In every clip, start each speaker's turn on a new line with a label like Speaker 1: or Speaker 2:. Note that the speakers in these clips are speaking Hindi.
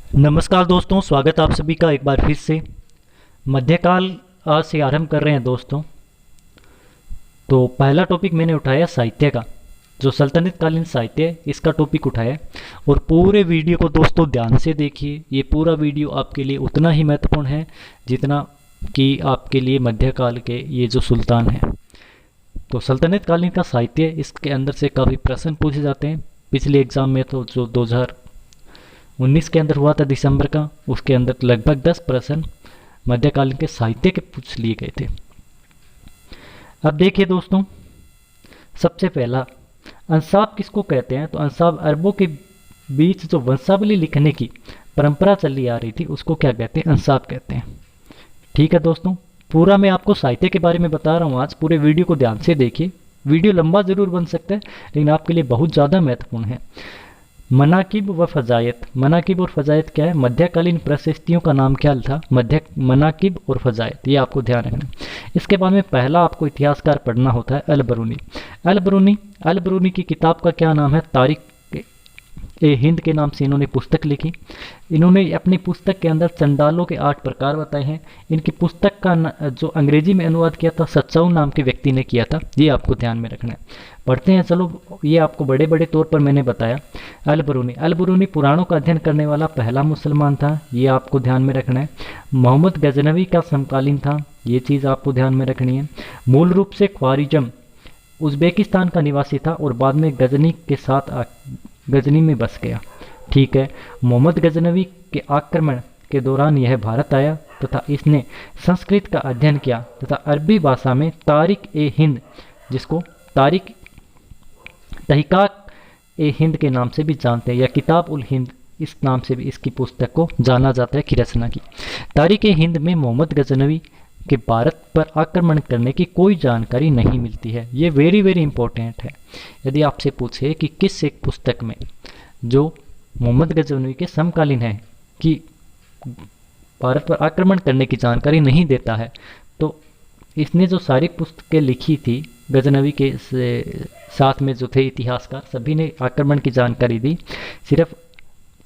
Speaker 1: नमस्कार दोस्तों, स्वागत आप सभी का एक बार फिर से। मध्यकाल आज से आरंभ कर रहे हैं दोस्तों। तो पहला टॉपिक मैंने उठाया साहित्य का, जो सल्तनत कालीन साहित्य है, इसका टॉपिक उठाया। और पूरे वीडियो को दोस्तों ध्यान से देखिए। ये पूरा वीडियो आपके लिए उतना ही महत्वपूर्ण है जितना कि आपके लिए मध्यकाल के ये जो सुल्तान है। तो सल्तनत कालीन का साहित्य, इसके अंदर से काफ़ी प्रश्न पूछे जाते हैं। पिछले एग्ज़ाम में तो जो 2019 के अंदर हुआ था दिसंबर का, उसके अंदर लगभग 10 प्रश्न मध्यकालीन के साहित्य के पूछ लिए गए थे। अब देखिए दोस्तों, सबसे पहला अंसाब किसको कहते हैं? तो अंसाब अरबों के बीच जो वंशावली लिखने की परंपरा चली आ रही थी, उसको क्या कहते हैं? अंसाब कहते हैं। ठीक है दोस्तों, पूरा मैं आपको साहित्य के बारे में बता रहा हूँ आज। पूरे वीडियो को ध्यान से देखिए। वीडियो लंबा जरूर बन सकता है, लेकिन आपके लिए बहुत ज़्यादा महत्वपूर्ण है। मनाकिब व फजायत। मनाकिब और फजायत क्या है? मध्यकालीन प्रशस्तियों का नाम क्या था? मनाकिब और फजायत, ये आपको ध्यान रखना। इसके बाद में पहला आपको इतिहासकार पढ़ना होता है अल बरूनी। अल बरूनी की किताब का क्या नाम है? तारीख ए हिंद के नाम से इन्होंने पुस्तक लिखी। इन्होंने अपनी पुस्तक के अंदर चंडालों के 8 प्रकार बताए हैं। इनकी पुस्तक का जो अंग्रेजी में अनुवाद किया था सच्चाऊ नाम के व्यक्ति ने किया था। ये आपको ध्यान में रखना है। पढ़ते हैं चलो। ये आपको बड़े बड़े तौर पर मैंने बताया। अल बरूनी पुराणों का अध्ययन करने वाला पहला मुसलमान था। ये आपको ध्यान में रखना है। मोहम्मद गजनवी का समकालीन था। ये चीज़ आपको ध्यान में रखनी है। मूल रूप से ख्वारिजम उज़्बेकिस्तान का निवासी था और बाद में गजनी के साथ गजनी में बस गया। ठीक है। मोहम्मद गजनवी के आक्रमण के दौरान यह भारत आया तथा इसने संस्कृत का अध्ययन किया तथा अरबी भाषा में तारिक ए हिंद, जिसको तारिक तहकीक ए हिंद के नाम से भी जानते हैं, या किताब उल हिंद इस नाम से भी इसकी पुस्तक को जाना जाता है, की रचना की। तारिक ए हिंद में मोहम्मद गजनवी के भारत पर आक्रमण करने की कोई जानकारी नहीं मिलती है। ये वेरी वेरी इंपॉर्टेंट है। यदि आपसे पूछे कि किस एक पुस्तक में जो मोहम्मद गजनवी के समकालीन है कि भारत पर आक्रमण करने की जानकारी नहीं देता है, तो इसने जो सारी पुस्तकें लिखी थी गजनवी के साथ में जो थे इतिहासकार, सभी ने आक्रमण की जानकारी दी, सिर्फ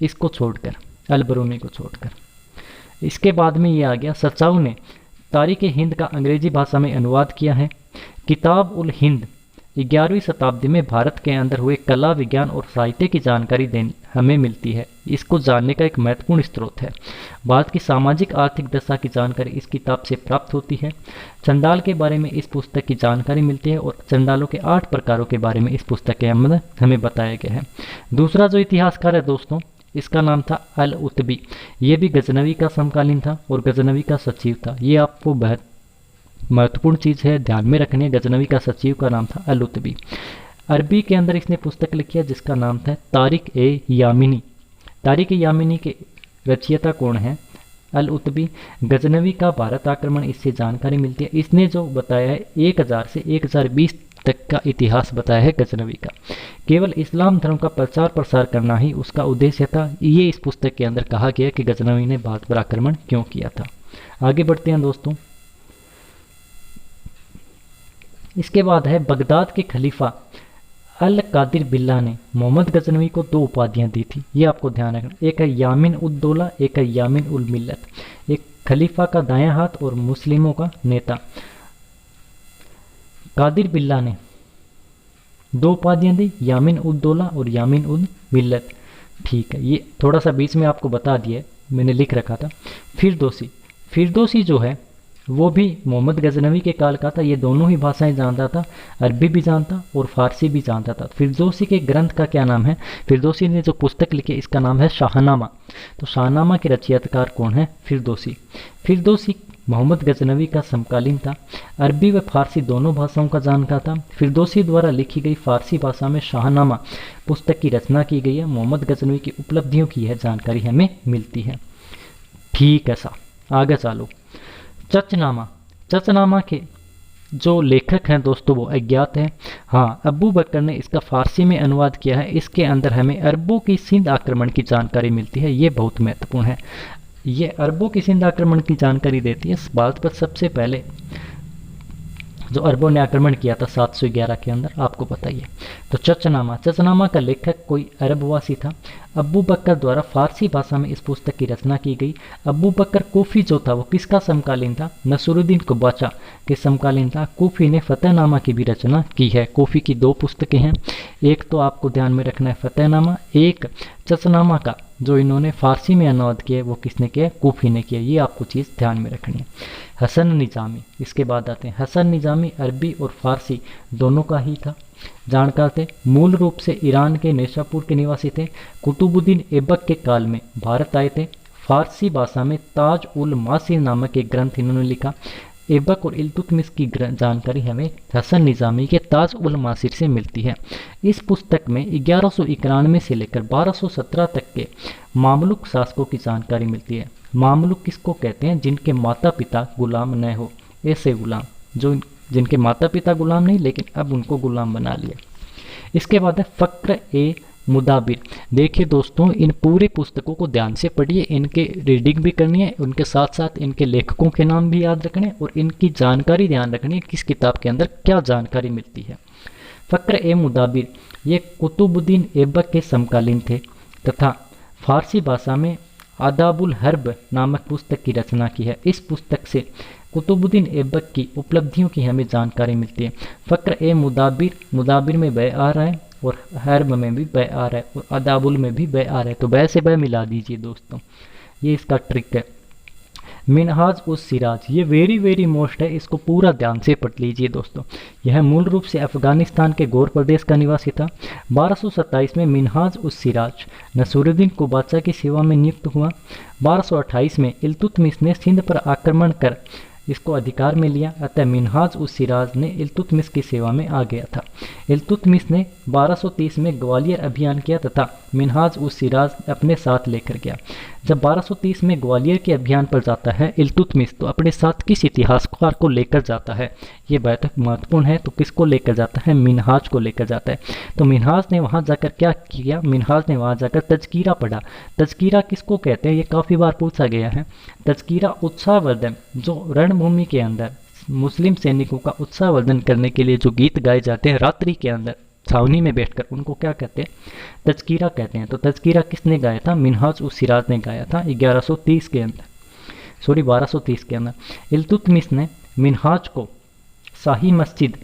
Speaker 1: इसको छोड़कर, अल बरूनी को छोड़कर। इसके बाद में ये आ गया सच्चाऊ ने तारीख हिंद का अंग्रेजी भाषा में अनुवाद किया है। किताब उल हिंद 11वीं शताब्दी में भारत के अंदर हुए कला, विज्ञान और साहित्य की जानकारी हमें मिलती है। इसको जानने का एक महत्वपूर्ण स्रोत है। भारत की सामाजिक आर्थिक दशा की जानकारी इस किताब से प्राप्त होती है। चंडाल के बारे में इस पुस्तक की जानकारी मिलती है और चंडालों के 8 प्रकारों के बारे में इस पुस्तक के अंदर हमें बताया गया है। दूसरा जो इतिहासकार है दोस्तों, इसका नाम था अल उतबी। ये भी गजनवी का समकालीन था और गजनवी का सचिव था। ये आपको बहुत महत्वपूर्ण चीज़ है, ध्यान में रखनी है। गजनवी का सचिव का नाम था अल उतबी। अरबी के अंदर इसने पुस्तक लिखी है जिसका नाम था तारिक ए यामिनी। तारिक ए यामिनी के रचयिता कौन है? अल उतबी। गजनवी का भारत आक्रमण, इससे जानकारी मिलती है। इसने जो बताया है 1000 से 1020 तक का इतिहास बताया है गजनवी का। केवल इस्लाम धर्म का प्रचार प्रसार करना ही उसका उद्देश्य था। ये इस पुस्तक के अंदर कहा गया कि गजनवी ने भारत पर आक्रमण क्यों किया था। आगे बढ़ते हैं दोस्तों। इसके बाद है बगदाद के खलीफा अल कादिर बिल्ला ने मोहम्मद गजनवी को 2 उपाधियां दी थी। ये आपको ध्यान रखना। एक है यामिन उद दौला, एक है यामिन उल मिल्लत। एक खलीफा का दायां हाथ और मुस्लिमों का नेता। कादिर बिल्ला ने 2 उपाधियां दी, यामिन उद दौला और यामिन उल मिल्लत। ठीक है, ये थोड़ा सा बीच में आपको बता दिया, मैंने लिख रखा था। फिरदौसी जो है वो भी मोहम्मद गजनवी के काल का था। ये दोनों ही भाषाएं जानता था, अरबी भी जानता और फारसी भी जानता था। फिरदौसी के ग्रंथ का क्या नाम है? फिरदौसी ने जो पुस्तक लिखी इसका नाम है शाहनामा। तो शाहनामा के रचयिताकार कौन है? फिरदौसी मोहम्मद गजनवी का समकालीन था। अरबी व फारसी दोनों भाषाओं का जानता था। फिरदौसी द्वारा लिखी गई फारसी भाषा में शाहनामा पुस्तक की रचना की गई है। मोहम्मद गजनवी की उपलब्धियों की यह जानकारी हमें मिलती है। ठीक है सा, आगे चलो। चचनामा के जो लेखक हैं दोस्तों वो अज्ञात हैं। हाँ, अबू बकर ने इसका फारसी में अनुवाद किया है। इसके अंदर हमें अरबों की सिंध आक्रमण की जानकारी मिलती है। ये बहुत महत्वपूर्ण है। ये अरबों की सिंध आक्रमण की जानकारी देती है। इस बात पर सबसे पहले जो अरबों ने आक्रमण किया था 711 के अंदर, आपको पता ही है। तो चचनामा, चचनामा का लेखक कोई अरबवासी था। अबू बकर द्वारा फारसी भाषा में इस पुस्तक की रचना की गई। अबू बकर कूफी जो था वो किसका समकालीन था? नसरुद्दीन कुबाचा के समकालीन था। कूफी ने फतेहनामा की भी रचना की है। कूफी की 2 पुस्तकें हैं, एक तो आपको ध्यान में रखना है फतेहनामा, एक चचनामा का जो इन्होंने फारसी में अनुवाद किया है वो किसने किया? कूफी ने किया। ये आपको चीज़ ध्यान में रखनी है। हसन निज़ामी, इसके बाद आते हैं। हसन निज़ामी अरबी और फारसी दोनों का ही था, जानकार थे। मूल रूप से ईरान के नेशापुर के निवासी थे। कुतुबुद्दीन ऐबक के काल में भारत आए थे। फारसी भाषा में ताज उल मासिर नामक एक ग्रंथ इन्होंने लिखा। ऐबक और इल्तुतमिश की जानकारी हमें हसन निज़ामी के ताज उल मासिर से मिलती है। इस पुस्तक में 1191 से लेकर 1217 तक के मामलुक शासकों की जानकारी मिलती है। मामलुक किसको कहते हैं? जिनके माता पिता गुलाम न हो, ऐसे गुलाम जो जिनके माता पिता गुलाम नहीं लेकिन अब उनको गुलाम बना लिया। इसके बाद है फ़क्र ए मुदाबिर। देखिए दोस्तों, इन पूरे पुस्तकों को ध्यान से पढ़िए, इनके रीडिंग भी करनी है, उनके साथ साथ इनके लेखकों के नाम भी याद रखने और इनकी जानकारी ध्यान रखनी है, किस किताब के अंदर क्या जानकारी मिलती है। फ़क्र ए मुदाबिर ये कुतुबुद्दीन ऐबक के समकालीन थे तथा फारसी भाषा में आदाबुल हर्ब नामक पुस्तक की रचना की है। इस पुस्तक से कुतुबुद्दीन ऐबक की उपलब्धियों की हमें जानकारी मिलती है। फ़क्र ए मुदाबिर, मुदाबिर में बै आ रहा है और हर्ब में भी बै आ रहा है और अदाबुल में भी बै आ रहा है, तो बै से बै मिला दीजिए दोस्तों, ये इसका ट्रिक है। मिनहाज उस सिराज, ये वेरी वेरी मोस्ट है, इसको पूरा ध्यान से पढ़ लीजिए दोस्तों। यह मूल रूप से अफगानिस्तान के गौर प्रदेश का निवासी था। 1227 में मिनहाज उस सिराज नसरुद्दीन कुबाचा की सेवा में नियुक्त हुआ। 1228 में इल्तुतमिश ने सिंध पर आक्रमण कर इसको अधिकार में लिया, अतः मिनहाज उस सिराज ने इल्तुतमिश की सेवा में आ गया था। इल्तुतमिश ने 1230 में ग्वालियर अभियान किया तथा मिनहाज उस सिराज अपने साथ लेकर गया। जब 1230 में ग्वालियर के अभियान पर जाता है इल्तुतमिश, तो अपने साथ किस इतिहासकार को लेकर जाता है? ये बात महत्वपूर्ण है। तो किसको लेकर जाता है? मिनहाज को लेकर जाता है। तो मिनहाज ने वहाँ जाकर क्या किया? मिनहाज ने वहाँ जाकर तज़किरा पढ़ा। तज़किरा किसको कहते हैं? ये काफ़ी बार पूछा गया है। तज़किरा उत्साहवर्धन, जो रणभूमि के अंदर मुस्लिम सैनिकों का उत्साहवर्धन करने के लिए जो गीत गाए जाते हैं रात्रि के अंदर छावनी में बैठकर, उनको क्या कहते हैं? तज़किरा कहते हैं। तो तज़किरा किसने गाया था? मिनहाज उस सिराज ने गाया था 1130 के अंदर, 1230 के अंदर। इल्तुतमिश ने मिनहाज को शाही मस्जिद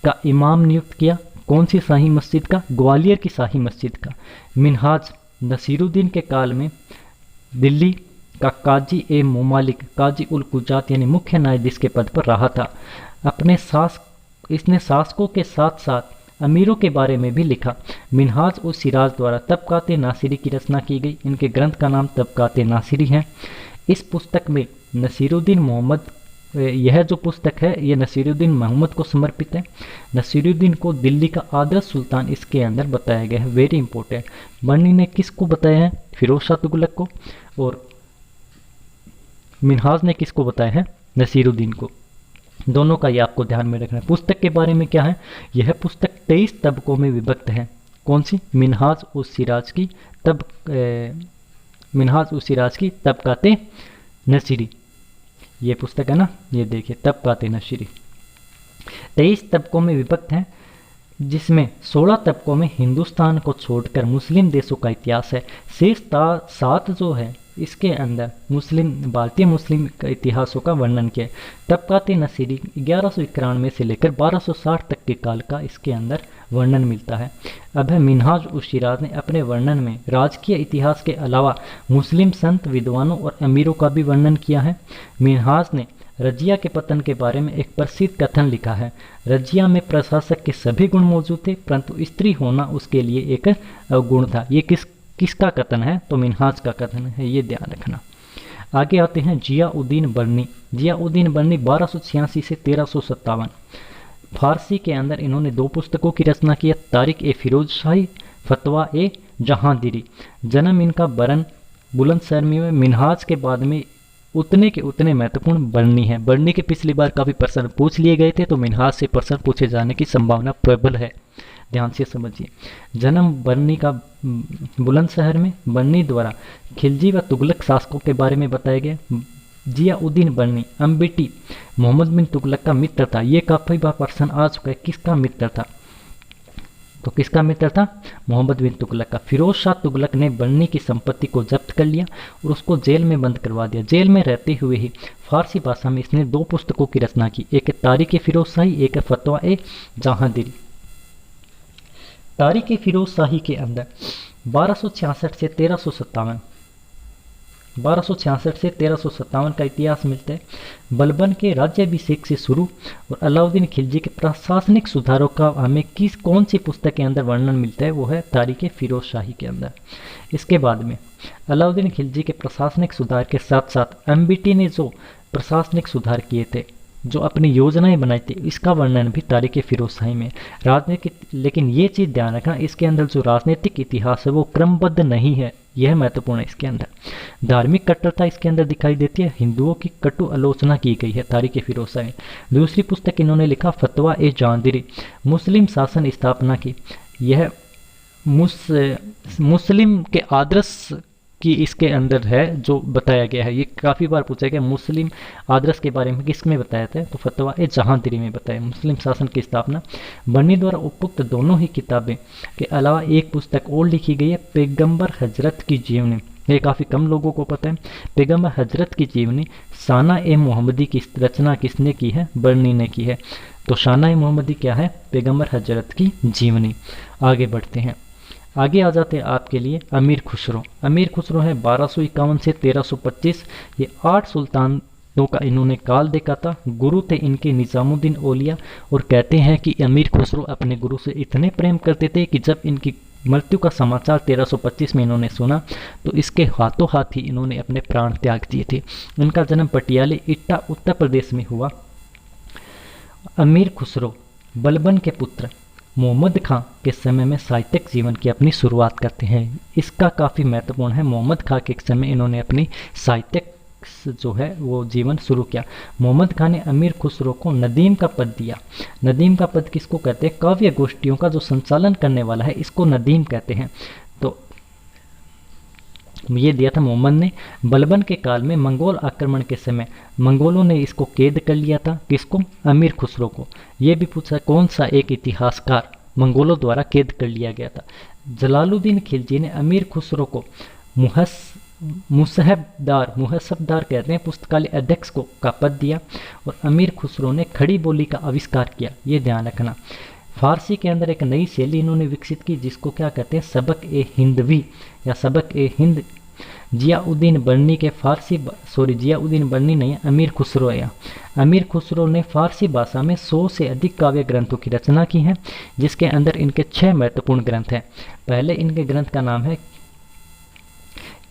Speaker 1: का इमाम नियुक्त किया। कौन सी शाही मस्जिद का? ग्वालियर की शाही मस्जिद का। मिनहाज नसीरुद्दीन के काल में दिल्ली का काजी ए मुमालिक, काजी उल कुजात यानी मुख्य न्यायाधीश के पद पर रहा था। इसने शासकों के साथ साथ अमीरों के बारे में भी लिखा। मिनहाज उस सिराज द्वारा तबकाते नासिरी की रचना की गई। इनके ग्रंथ का नाम तबकाते नासिरी है। इस पुस्तक में नसीरुद्दीन मोहम्मद, यह जो पुस्तक है ये नसीरुद्दीन मोहम्मद को समर्पित है। नसीरुद्दीन को दिल्ली का आदर्श सुल्तान इसके अंदर बताया गया है, वेरी इंपॉर्टेंट। बर्नी ने किसको बताया है? फिरोज शाह तुगलक को। और मिनहाज ने किसको बताया है? नसीरुद्दीन को। दोनों का ये आपको ध्यान में रखना है। पुस्तक के बारे में क्या है? यह पुस्तक 23 तबकों में विभक्त है। कौन सी? मिनहाज उस सिराज की मिनहाज उस सिराज की तबकाते नसीरी, ये पुस्तक है ना, ये देखिए तबकाते नसीरी 23 तबकों में विभक्त है, जिसमें 16 तबकों में हिंदुस्तान को छोड़कर मुस्लिम देशों का इतिहास है। शेष 7 जो है इसके अंदर भारतीय मुस्लिम इतिहासों का वर्णन किया है। तबकाते नसीरी 1191 से लेकर 1260 तक के काल का इसके अंदर वर्णन मिलता है। अब है मिनहाज उस सिराज ने अपने वर्णन में राजकीय इतिहास के अलावा मुस्लिम संत, विद्वानों और अमीरों का भी वर्णन किया है। मिनहाज ने रजिया के पतन के बारे में एक प्रसिद्ध कथन लिखा है। रजिया में प्रशासक के सभी गुण मौजूद थे, परंतु स्त्री होना उसके लिए एक अवगुण था। ये किसका कथन है? तो मिनहाज का कथन है, ये ध्यान रखना। आगे आते हैं जियाउद्दीन बर्नी। जियाउद्दीन बर्नी 1286 से 1357। फारसी के अंदर इन्होंने 2 पुस्तकों की रचना की है, तारिक ए फिरोज शाही, फतवा ए जहांदीरी। जन्म इनका बरन बुलंदशहर में। मिनहाज के बाद में उतने के उतने महत्वपूर्ण बर्नी है। बर्नी के पिछली बार काफ़ी प्रश्न पूछ लिए गए थे, तो मिनहाज से प्रश्न पूछे जाने की संभावना प्रबल है, ध्यान से समझिए। जन्म बर्नी का बुलंदशहर में। बर्नी द्वारा खिलजी व तुगलक शासकों के बारे में बताया गया। जियाउद्दीन बर्नी अम्बिटी मोहम्मद बिन तुगलक का मित्र था। ये काफ़ी बार प्रश्न आ चुका है, किसका मित्र था? तो किसका मित्र था? मोहम्मद बिन तुगलक का। फिरोज शाह तुगलक ने बर्नी की संपत्ति को जब्त कर लिया और उसको जेल में बंद करवा दिया। जेल में रहते हुए ही फारसी भाषा में इसने 2 पुस्तकों की रचना की, एक है तारीख फिरोज शाही, एक है फतवा ए जहांगीरी। तारीख फिरोज शाही के अंदर 1266 से 1357 का इतिहास मिलता है। बलबन के राज्याभिषेक से शुरू और अलाउद्दीन खिलजी के प्रशासनिक सुधारों का हमें कौन सी पुस्तक के अंदर वर्णन मिलता है? वो है तारीख फिरोज शाही के अंदर। इसके बाद में अलाउद्दीन खिलजी के प्रशासनिक सुधार के साथ साथ अम्बिटी ने जो प्रशासनिक सुधार किए थे, जो अपनी योजनाएं बनाई थी, इसका वर्णन भी तारीख फिरोज शाही में। राजनीतिक, लेकिन ये चीज़ ध्यान रखना, इसके अंदर जो राजनीतिक इतिहास है वो क्रमबद्ध नहीं है, यह महत्वपूर्ण है। इसके अंदर धार्मिक कट्टरता इसके अंदर दिखाई देती है, हिंदुओं की कटु आलोचना की गई है तारीख फिरोज शाही। दूसरी पुस्तक इन्होंने लिखा फतवा ए जहांगीरी, मुस्लिम शासन स्थापना की। यह मुस्लिम के आदर्श की इसके अंदर है जो बताया गया है। ये काफ़ी बार पूछा गया मुस्लिम आदर्श के बारे में किसमें बताया था? तो फतवा ए जहांगीरी में बताया, मुस्लिम शासन की स्थापना। बर्नी द्वारा उपयुक्त दोनों ही किताबें के अलावा एक पुस्तक और लिखी गई है, पैगंबर हजरत की जीवनी। ये काफ़ी कम लोगों को पता है। पैगंबर हजरत की जीवनी शाना ए मोहम्मदी की रचना किसने की है? बर्नी ने की है। तो शाना ए मोहम्मदी क्या है? पैगंबर हजरत की जीवनी। आगे बढ़ते हैं, आगे आ जाते हैं आपके लिए अमीर खुसरो। अमीर खुसरो है 1251 से 1325। ये 8 सुल्तानों का इन्होंने काल देखा था। गुरु थे इनके निजामुद्दीन औलिया, और कहते हैं कि अमीर खुसरो अपने गुरु से इतने प्रेम करते थे कि जब इनकी मृत्यु का समाचार 1325 में इन्होंने सुना तो इसके हाथों हाथ ही इन्होंने अपने प्राण त्याग दिए थे। इनका जन्म पटियाले इट्टा उत्तर प्रदेश में हुआ। अमीर खुसरो बलबन के पुत्र मोहम्मद खां के समय में साहित्यिक जीवन की अपनी शुरुआत करते हैं। इसका काफ़ी महत्वपूर्ण है, मोहम्मद खां के समय इन्होंने अपनी साहित्यिक जो है वो जीवन शुरू किया। मोहम्मद खां ने अमीर खुसरो को नदीम का पद दिया। नदीम का पद किसको कहते हैं? काव्य गोष्ठियों का जो संचालन करने वाला है, इसको नदीम कहते हैं। तो ये दिया था मोहम्मद ने। बलबन के काल में मंगोल आक्रमण के समय मंगोलों ने इसको कैद कर लिया था। किसको? अमीर खुसरो को। ये भी पूछा कौन सा एक इतिहासकार मंगोलों द्वारा कैद कर लिया गया था। जलालुद्दीन खिलजी ने अमीर खुसरो को मुसहबदार कहते हैं पुस्तकालय अध्यक्ष को का पद दिया, और अमीर खुसरो ने खड़ी बोली का आविष्कार किया। ये ध्यान रखना। फारसी के अंदर एक नई शैली इन्होंने विकसित की जिसको क्या कहते हैं? सबक ए हिंदवी या सबक ए हिंद। जियाउद्दीन बर्नी नहीं है, अमीर खुसरो है। अमीर खुसरो ने फारसी भाषा में 100 से अधिक काव्य ग्रंथों की रचना की है, जिसके अंदर इनके 6 महत्वपूर्ण ग्रंथ हैं। पहले इनके ग्रंथ का नाम है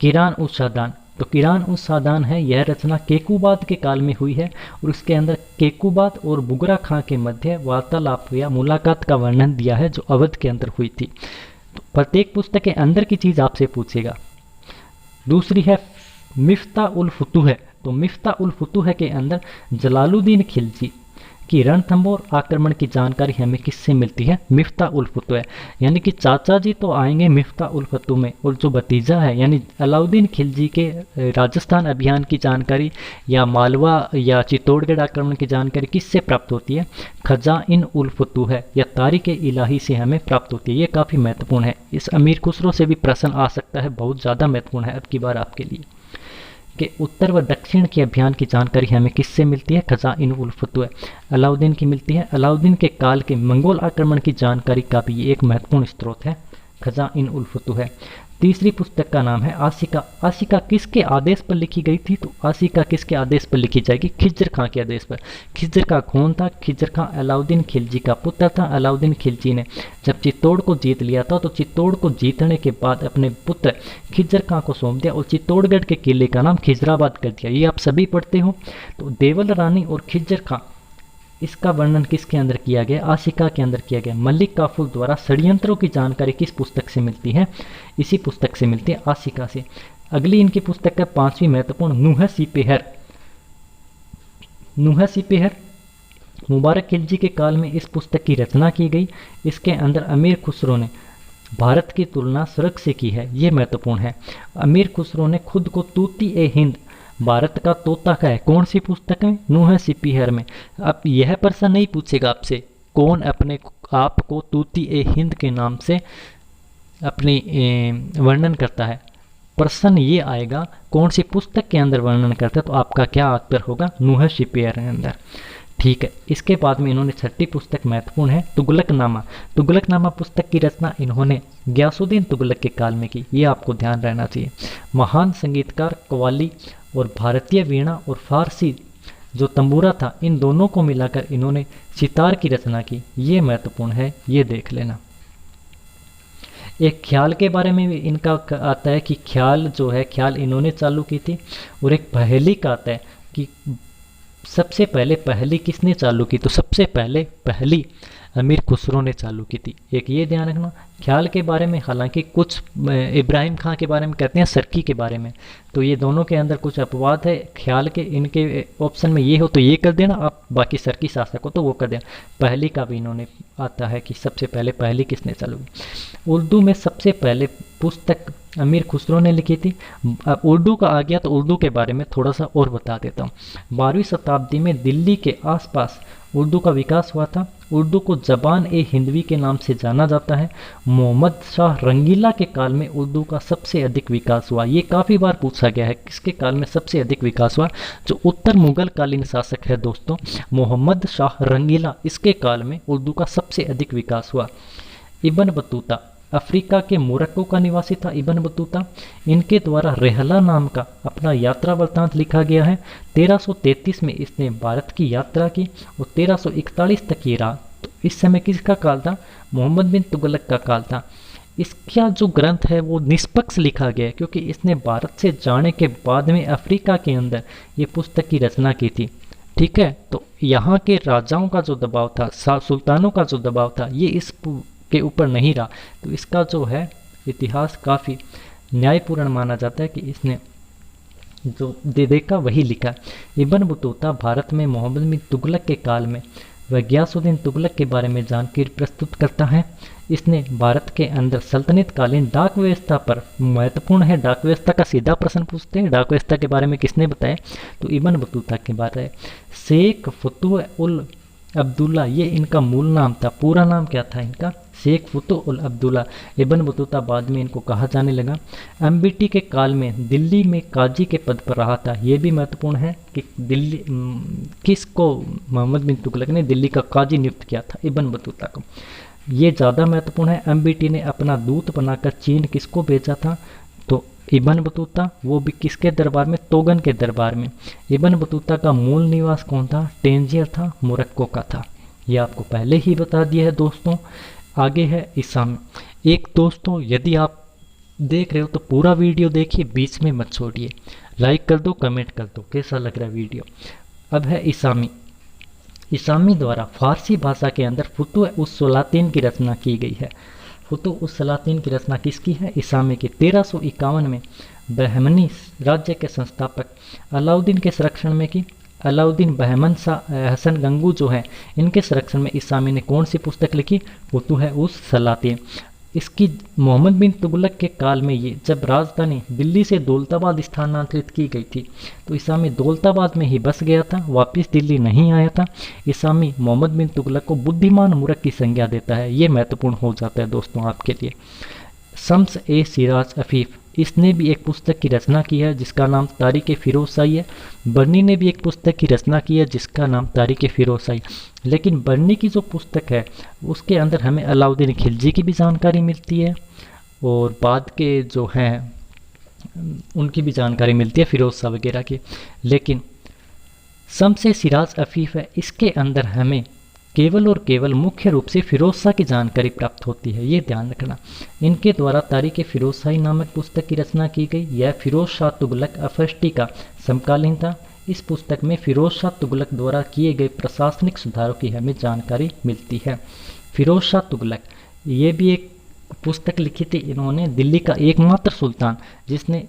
Speaker 1: किरान उस शादान। तो किरान उस शादान है, यह रचना केकूबाद के काल में हुई है, और उसके अंदर केकूबाद और बुगरा खां के मध्य वार्तालाप या मुलाकात का वर्णन दिया है जो अवध के अंदर हुई थी। तो प्रत्येक पुस्तक के अंदर की चीज़ आपसे पूछेगा। दूसरी है मिफ्ता उल फुतूह। तो मिफ्ता उल फुतूह के अंदर जलालुद्दीन खिलजी की रणथंबोर आक्रमण की जानकारी हमें किससे मिलती है? मिफ्ता उल फुतूह। यानी कि चाचा जी तो आएंगे मिफ्ता उल फुतूह में, और जो भतीजा है यानी अलाउद्दीन खिलजी के राजस्थान अभियान की जानकारी या मालवा या चित्तौड़गढ़ आक्रमण की जानकारी किससे प्राप्त होती है? खजाइन उल फुतूह या तारीख इलाही से हमें प्राप्त होती है। ये काफ़ी महत्वपूर्ण है। इस अमीर खुसरो से भी प्रश्न आ सकता है, बहुत ज़्यादा महत्वपूर्ण है अब की बार आपके लिए। कि उत्तर व दक्षिण के अभियान की जानकारी हमें किससे मिलती है? खजाइन उल फुतूह अलाउद्दीन की मिलती है। अलाउद्दीन के काल के मंगोल आक्रमण की जानकारी का भी एक महत्वपूर्ण स्रोत है खजाइन उल फुतूह। तीसरी पुस्तक का नाम है आशिका। आशिका किसके आदेश पर लिखी गई थी? तो आशिका किसके आदेश पर लिखी जाएगी? खिज्र खां के आदेश पर। खिज्र खां कौन था? खिज्र खां अलाउद्दीन खिलजी का पुत्र था। अलाउद्दीन खिलजी ने जब चित्तौड़ को जीत लिया था तो चित्तौड़ को जीतने के बाद अपने पुत्र खिज्र खां को सौंप दिया और चित्तौड़गढ़ के किले का नाम खिजराबाद कर दिया। ये आप सभी पढ़ते हो। तो देवल रानी और खिज्र खां, इसका वर्णन किसके अंदर किया गया? आशिका के अंदर किया गया। मलिक काफूर द्वारा षड्यंत्रों की जानकारी किस पुस्तक से मिलती है? इसी पुस्तक से मिलती है, आशिका से। अगली इनकी पुस्तक है 5वीं महत्वपूर्ण, नूह सिपेहर। नूह सिपेहर मुबारक खिलजी के काल में इस पुस्तक की रचना की गई। इसके अंदर अमीर खुसरो ने भारत की तुलना स्वर्ग से की है, ये महत्वपूर्ण है। अमीर खुसरो ने खुद को तूती ए हिंद भारत का तोता का है, कौन सी पुस्तक में? नूह सिपीहर में। अब यह प्रश्न नहीं पूछेगा आपसे कौन अपने आप को तूती ए हिंद के नाम से अपनी वर्णन करता है। प्रश्न ये आएगा कौन सी पुस्तक के अंदर वर्णन करता है, तो आपका क्या उत्तर होगा? नूह सिपीहर के अंदर। ठीक है, इसके बाद में इन्होंने छठी पुस्तक महत्वपूर्ण है, तुगलकनामा। तुगलकनामा पुस्तक की रचना इन्होंने गयासुद्दीन तुगलक के काल में की, ये आपको ध्यान रहना चाहिए। महान संगीतकार कव्वाली और भारतीय वीणा और फारसी जो तंबूरा था, इन दोनों को मिलाकर इन्होंने सितार की रचना की, ये महत्वपूर्ण है, ये देख लेना। एक ख्याल के बारे में भी इनका आता है कि ख्याल जो है, ख्याल इन्होंने चालू की थी। और एक पहेली का आता है कि सबसे पहले पहेली किसने चालू की, तो सबसे पहले पहेली अमीर खुसरो ने चालू की थी। एक ये ध्यान रखना। ख्याल के बारे में हालांकि कुछ इब्राहिम खां के बारे में कहते हैं, सरकी के बारे में, तो ये दोनों के अंदर कुछ अपवाद है। ख्याल के इनके ऑप्शन में ये हो तो ये कर देना, आप बाकी सरकी शासक हो तो वो कर देना। पहली का भी इन्होंने आता है कि सबसे पहले पहली किसने चालू की। उर्दू में सबसे पहले पुस्तक अमीर खुसरो ने लिखी थी। अब उर्दू का आ गया तो उर्दू के बारे में थोड़ा सा और बता देता हूँ। 12वीं शताब्दी में दिल्ली के आसपास उर्दू का विकास हुआ था। उर्दू को ज़बान ए हिंदवी के नाम से जाना जाता है। मोहम्मद शाह रंगीला के काल में उर्दू का सबसे अधिक विकास हुआ। ये काफ़ी बार पूछा गया है किसके काल में सबसे अधिक विकास हुआ। जो उत्तर मुगल कालीन शासक है दोस्तों, मोहम्मद शाह रंगीला, इसके काल में उर्दू का सबसे अधिक विकास हुआ। इब्न बतूता, अफ्रीका के मोरक्को का निवासी था इब्न बतूता। इनके द्वारा रेहला नाम का अपना यात्रा वृत्तांत लिखा गया है। 1333 में इसने भारत की यात्रा की और 1341 तक ये रहा। तो इस समय किसका काल था? मोहम्मद बिन तुगलक का काल था। इसका जो ग्रंथ है वो निष्पक्ष लिखा गया है, क्योंकि इसने भारत से जाने के बाद में अफ्रीका के अंदर ये पुस्तक की रचना की थी। ठीक है, तो यहाँ के राजाओं का जो दबाव था, सुल्तानों का जो दबाव था, ये इस के ऊपर नहीं रहा। तो इसका जो है इतिहास काफ़ी न्यायपूर्ण माना जाता है कि इसने जो दे देखा वही लिखा। इब्न बतूता भारत में मोहम्मद बिन तुगलक के काल में व गयासुद्दीन तुगलक के बारे में जानकारी प्रस्तुत करता है। इसने भारत के अंदर सल्तनत कालीन डाक व्यवस्था पर, महत्वपूर्ण है, डाक व्यवस्था का सीधा प्रश्न पूछते हैं, डाक व्यवस्था के बारे में किसने बताया, तो इब्न बतूता की बात है। शेख फतुह उल अब्दुल्ला, ये इनका मूल नाम था। पूरा नाम क्या था इनका? शेख फतुह उल अब्दुल्ला। इब्न बतूता बाद में इनको कहा जाने लगा। एमबीटी के काल में दिल्ली में काजी के पद पर रहा था। ये भी महत्वपूर्ण है कि दिल्ली किसको मोहम्मद बिन तुगलक ने दिल्ली का काजी नियुक्त किया था? इब्न बतूता को। ये ज़्यादा महत्वपूर्ण है। एमबीटी ने अपना दूत बनाकर चीन किसको भेजा था? तो इब्न बतूता, वो भी किसके दरबार में? तोगन के दरबार में। इब्न बतूता का मूल निवास कौन था? टेंजियर था, मोरक्को का था। ये आपको पहले ही बता दिया है दोस्तों। आगे है इसामी। एक दोस्तों, यदि आप देख रहे हो तो पूरा वीडियो देखिए, बीच में मत छोड़िए। लाइक कर दो, कमेंट कर दो कैसा लग रहा है वीडियो। अब है इसामी। इसामी द्वारा फारसी भाषा के अंदर फुतुह उस सलातीन की रचना की गई है। फुतुह उस सलातीन की रचना किसकी है? इसामी की। 1351 में बहमनी राज्य के संस्थापक अलाउद्दीन के संरक्षण में की। अलाउद्दीन बहमन शाह हसन गंगू जो है, इनके संरक्षण में इसामी ने कौन सी पुस्तक लिखी? फुतुह उस सलातीन। इसकी मोहम्मद बिन तुगलक के काल में ये जब राजधानी दिल्ली से दौलताबाद स्थानांतरित की गई थी, तो इसामी दौलताबाद में ही बस गया था, वापस दिल्ली नहीं आया था। इसामी मोहम्मद बिन तुगलक को बुद्धिमान मूर्ख की संज्ञा देता है। ये महत्वपूर्ण हो जाता है दोस्तों आपके लिए। शम्स ए सिराज अफीफ, इसने भी एक पुस्तक की रचना की है जिसका नाम तारीख फिरोजशाही है। बर्नी ने भी एक पुस्तक की रचना की है जिसका नाम तारीख फिरोजशाही। लेकिन बर्नी की जो पुस्तक है उसके अंदर हमें अलाउद्दीन खिलजी की भी जानकारी मिलती है और बाद के जो हैं उनकी भी जानकारी मिलती है, फिरोज शाह वगैरह की। लेकिन शम्स ए सिराज अफीफ है, इसके अंदर हमें केवल और केवल मुख्य रूप से फिरोज शाह की जानकारी प्राप्त होती है, ये ध्यान रखना। इनके द्वारा तारीख फिरोजशाही नामक पुस्तक की रचना की गई। यह फिरोज शाह तुगलक अफस्टी का समकालीन था। इस पुस्तक में फिरोज शाह तुगलक द्वारा किए गए प्रशासनिक सुधारों की हमें जानकारी मिलती है। फिरोज शाह तुगलक, ये भी एक पुस्तक लिखी थी इन्होंने। दिल्ली का एकमात्र सुल्तान जिसने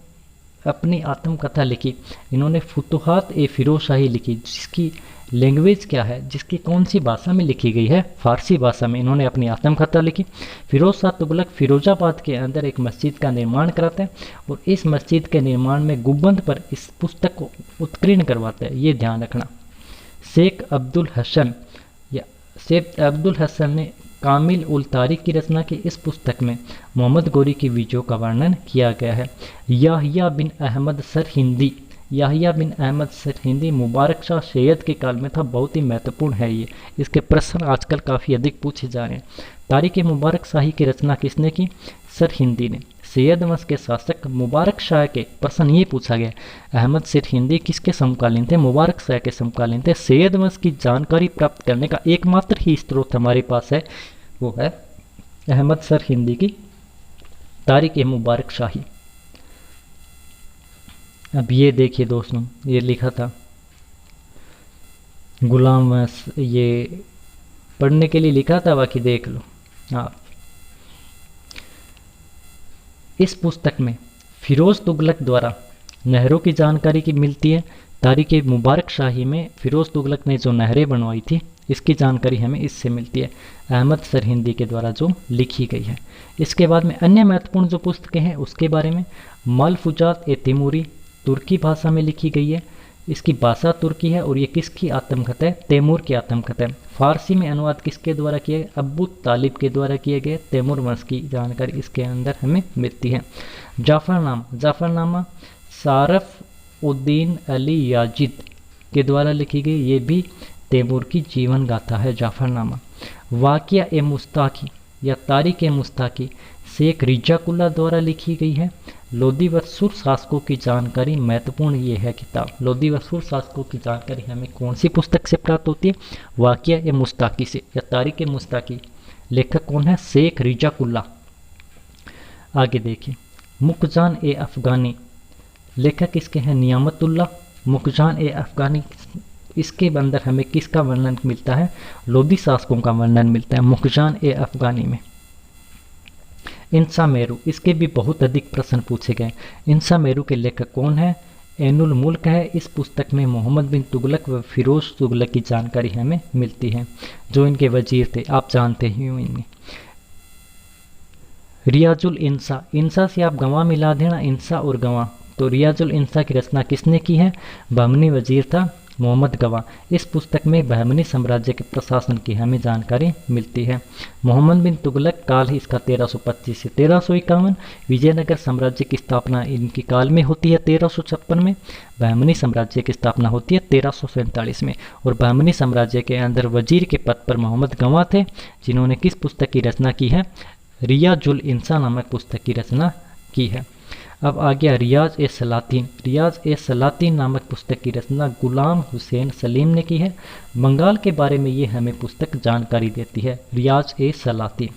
Speaker 1: अपनी आत्मकथा लिखी। इन्होंने फुतुहात ए फिरोज शाही लिखी, जिसकी लैंग्वेज क्या है, जिसकी कौन सी भाषा में लिखी गई है, फारसी भाषा में इन्होंने अपनी आत्मकथा लिखी। फिरोज शाह तुगलक फिरोजाबाद के अंदर एक मस्जिद का निर्माण कराते हैं और इस मस्जिद के निर्माण में गुंबद पर इस पुस्तक को उत्कीर्ण करवाते हैं, ये ध्यान रखना। शेख अब्दुल हसन ने कामिल उल तारीख की रचना की। इस पुस्तक में मोहम्मद गोरी की विजयों का वर्णन किया गया है। याहिया बिन अहमद सरहिंदी मुबारक शाह सैयद के काल में था, बहुत ही महत्वपूर्ण है ये, इसके प्रश्न आजकल काफ़ी अधिक पूछे जा रहे हैं। तारीख मुबारक शाही की रचना किसने की? सरहिंदी ने। सैयद वंश के शासक मुबारक शाह के, प्रश्न ये पूछा गया, अहमद सरहिंदी किसके समकालीन थे? मुबारक शाह के समकालीन थे। सैयद वंश की जानकारी प्राप्त करने का एकमात्र ही स्रोत हमारे पास है, वो है अहमद सरहिंदी की तारीख मुबारक शाही। अब ये देखिए दोस्तों, ये लिखा था गुलाम वंश, ये पढ़ने के लिए लिखा था, बाकी देख लो आप। इस पुस्तक में फिरोज तुगलक द्वारा नहरों की जानकारी की मिलती है। तारीख मुबारक शाही में फिरोज तुगलक ने जो नहरें बनवाई थी, इसकी जानकारी हमें इससे मिलती है, अहमद सरहिंदी के द्वारा जो लिखी गई है। इसके बाद में अन्य महत्वपूर्ण जो पुस्तकें हैं उसके बारे में, मलफुजात ए तिमूरी तुर्की भाषा में लिखी गई है, इसकी भाषा तुर्की है और ये किसकी आत्मकथा है? तैमूर की आत्मकथा है। फारसी में अनुवाद किसके द्वारा किया गया? अब्बू तालिब के द्वारा किए गए। तैमूर वंश की जानकारी इसके अंदर हमें मिलती है। जाफरनामा सारफ उद्दीन अली याजिद के द्वारा लिखी गई, ये भी तैमूर की जीवन गाथा है जाफरनामा। वाक़िया ए मुस्ताकी या तारीख ए मुस्ताकी शेख रिजाकुल्ला द्वारा लिखी गई है। लोदी व सुर शासकों की जानकारी, महत्वपूर्ण ये है किताब। लोदी व सुर शासकों की जानकारी हमें कौन सी पुस्तक से प्राप्त होती है? वाक़िया ए मुस्ताकी से या तारीख ए मुस्ताकी। लेखक कौन है? शेख रिजाकुल्ला। आगे देखिए, मुकजान ए अफ़गानी, लेखक इसके हैं नियामतुल्ला। मुकजान ए अफ़गानी, इसके अंदर हमें किसका वर्णन मिलता है? लोदी शासकों का वर्णन मिलता है मुकजान ए अफ़गानी में। इंसा मेरू, इसके भी बहुत अधिक प्रश्न पूछे गए। इंसा मेरू के लेखक कौन है? एनुल मुल्क है। इस पुस्तक में मोहम्मद बिन तुगलक व फिरोज तुगलक की जानकारी हमें मिलती है, जो इनके वजीर थे, आप जानते ही हो इन्हें। रियाजुल इंसा, इंसा से आप गवाह मिला देना, इंसा और गवाह, तो रियाजुल इंसा की रचना किसने की है? बहमनी वजीर था मोहम्मद गवाह। इस पुस्तक में बहमनी साम्राज्य के प्रशासन की हमें जानकारी मिलती है। मोहम्मद बिन तुगलक काल ही इसका 1325 से 1351। विजयनगर साम्राज्य की स्थापना इनके काल में होती है 1356 में। बहमनी साम्राज्य की स्थापना होती है 1347 में। और बहमनी साम्राज्य के अंदर वजीर के पद पर मोहम्मद गवाह थे, जिन्होंने किस पुस्तक की रचना की है? रियाजुल इंसा नामक पुस्तक की रचना की है। अब आ गया रियाज ए सलातीन। रियाज ए सलातीन नामक पुस्तक की रचना गुलाम हुसैन सलीम ने की है। बंगाल के बारे में ये हमें पुस्तक जानकारी देती है, रियाज ए सलातीन।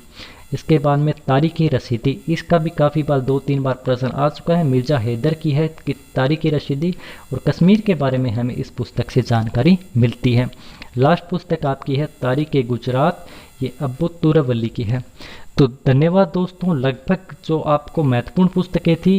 Speaker 1: इसके बाद में तारीख़ रशीदी, इसका भी काफ़ी बार 2-3 बार प्रश्न आ चुका है। मिर्ज़ा हैदर की है कि तारीख़ रशीदी, और कश्मीर के बारे में हमें इस पुस्तक से जानकारी मिलती है। लास्ट पुस्तक आपकी है तारीख़ गुजरात, ये अब्बू तुरावली की है। तो धन्यवाद दोस्तों। लगभग जो आपको महत्वपूर्ण पुस्तकें थी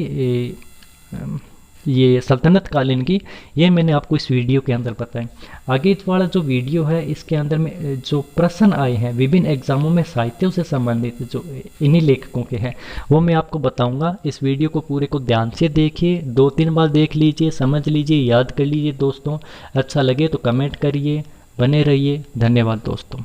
Speaker 1: ये सल्तनत कालीन की, ये मैंने आपको इस वीडियो के अंदर बताएं। आगे वाला जो वीडियो है इसके अंदर में जो प्रश्न आए हैं विभिन्न एग्जामों में साहित्यों से संबंधित जो इन्हीं लेखकों के हैं, वो मैं आपको बताऊंगा। इस वीडियो को पूरे को ध्यान से देखिए, 2-3 बार देख लीजिए, समझ लीजिए, याद कर लीजिए दोस्तों। अच्छा लगे तो कमेंट करिए, बने रहिए। धन्यवाद दोस्तों।